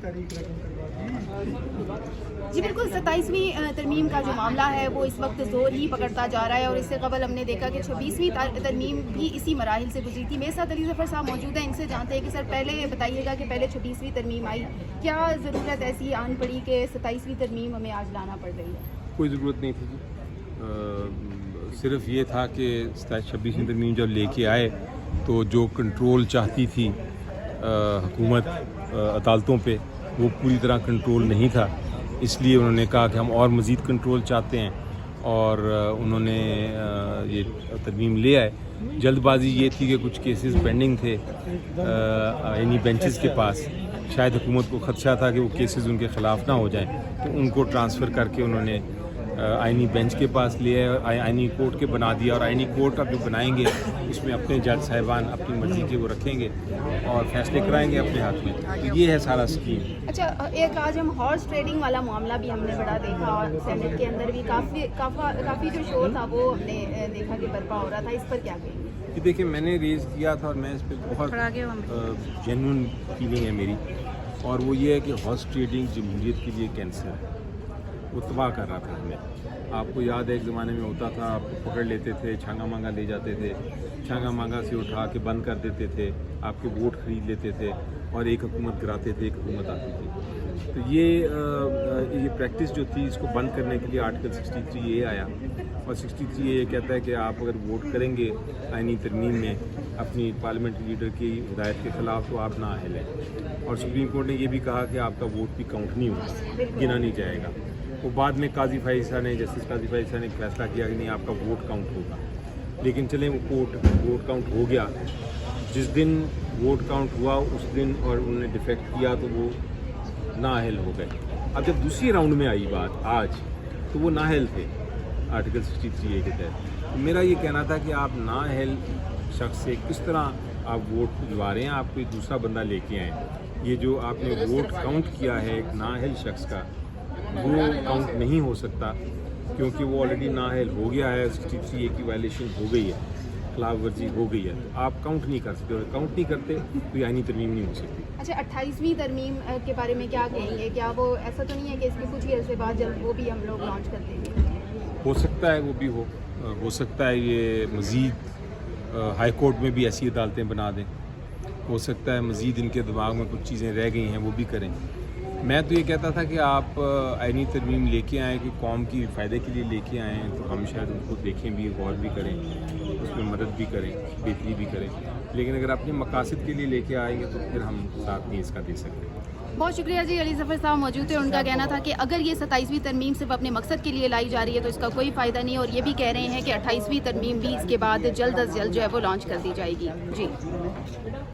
तारीख रकम करवा दी। जी बिल्कुल, 27वीं तरमीम का जो मामला है वो इस वक्त जोर ही पकड़ता जा रहा है और इससे कबल हमने देखा कि 26वीं तरमीम भी इसी मराहिल से गुजरी थी। मेरे साथ अली ज़फ़र साहब मौजूद हैं, इनसे जानते हैं कि सर पहले बताइएगा कि पहले 26वीं तरमीम आई, क्या ज़रूरत ऐसी आन पड़ी कि 27वीं तरमीम हमें आज लाना पड़ रही है? कोई ज़रूरत नहीं थी जी, सिर्फ ये था कि 26वीं तरमीम जब लेके आए तो जो कंट्रोल चाहती थी हुकूमत अदालतों पे, वो पूरी तरह कंट्रोल नहीं था। इसलिए उन्होंने कहा कि हम और मज़ीद कंट्रोल चाहते हैं और उन्होंने ये तरमीम ले आए। जल्दबाजी ये थी कि कुछ केसेस पेंडिंग थे यानी बेंचेस के पास, शायद हुकूमत को खदशा था कि वो केसेस उनके ख़िलाफ़ ना हो जाएं, तो उनको ट्रांसफ़र करके उन्होंने आइनी बेंच के पास लिया और आइनी कोर्ट के बना दिया। और आइनी कोर्ट अब जो बनाएंगे उसमें अपने जज साहिबान अपनी मर्ज़ी के वो रखेंगे और फैसले कराएंगे अपने हाथ में। तो ये है सारा स्कीम। अच्छा, एक आज हम हॉर्स ट्रेडिंग वाला मामला भी हमने बड़ा देखा और सेनेट के अंदर भी काफ़ी जो शोर था वो हमने देखा कि बर्पा हो रहा था, इस पर क्या कहेंगे? कि देखिए, मैंने रेज़ किया था और मैं इस पर बहुत जेन्युइन फीलिंग है मेरी, और वो ये है कि हॉर्स ट्रेडिंग जमहूरियत के लिए कैंसर है, वो तबाह कर रहा था हमें। आपको याद है एक ज़माने में होता था, आपको पकड़ लेते थे, छांगा मांगा ले जाते थे, छांगा मांगा से उठा के बंद कर देते थे, आपके वोट खरीद लेते थे और एक हुकूमत गिराते थे, एक हुकूमत आती थी। तो ये प्रैक्टिस जो थी, इसको बंद करने के लिए आर्टिकल 63A आया और 63A कहता है कि आप अगर वोट करेंगे आइनी तरमीम में अपनी पार्लियामेंट्री लीडर की हिदायत के ख़िलाफ़ तो आप नाअहल हैं। और सुप्रीम कोर्ट ने ये भी कहा कि आपका वोट भी काउंट नहीं होगा, गिना नहीं जाएगा। वो बाद में काजी फाइसा ने, जस्टिस काजी फाइसा ने फैसला किया कि नहीं, आपका वोट काउंट होगा। लेकिन चलें, वो वोट काउंट हो गया। जिस दिन वोट काउंट हुआ उस दिन और उन्होंने डिफेक्ट किया तो वो नाअहल हो गए। अब जब दूसरी राउंड में आई बात आज, तो वो नाअहल थे आर्टिकल 63A के तहत। तो मेरा ये कहना था कि आप नाअहल शख्स से किस तरह आप वोट दिलवा रहे हैं, आप कोई दूसरा बंदा लेके आए। ये जो आपने वोट काउंट किया है एक नाअहल शख्स का, वो काउंट नहीं हो सकता क्योंकि वो ऑलरेडी नाअहल हो गया है, 63A की वायलेशन हो गई है, खिलाफ वर्जी हो गई है। तो आप काउंट नहीं कर सकते, और काउंट नहीं करते तो ये आइनी तरमीम नहीं हो सकती। अच्छा, 28वीं तरमीम के बारे में क्या कहेंगे? क्या वो ऐसा तो नहीं है कि इसके कुछ ही अर्से बाद जल्द वो भी हम लोग लॉन्च कर देंगे? हो सकता है वो भी हो सकता है ये मज़ीद हाई कोर्ट में भी ऐसी अदालतें बना दें, हो सकता है मज़ीद इनके दिमाग में कुछ चीज़ें रह गई हैं वो भी करें। मैं तो ये कहता था कि आप आइनी तरमीम लेके आएँ कि कौम की फ़ायदे के लिए लेके आएँ, तो हम शायद उनको देखें भी, गौर भी करें, उसमें मदद भी करें, बेहतरी भी करें। लेकिन अगर अपने मकासद के लिए लेके आएंगे तो फिर हम साथ नहीं इसका दे सकते। बहुत शुक्रिया जी। अली ज़फ़र साहब मौजूद थे, उनका कहना था कि अगर ये 27वीं तरमीम सिर्फ अपने मकसद के लिए लाई जा रही है तो इसका कोई फ़ायदा नहीं, और ये भी कह रहे हैं कि 28वीं तरमीम भी इसके बाद जल्द अज जल्द जो है वो लॉन्च कर दी जाएगी। जी।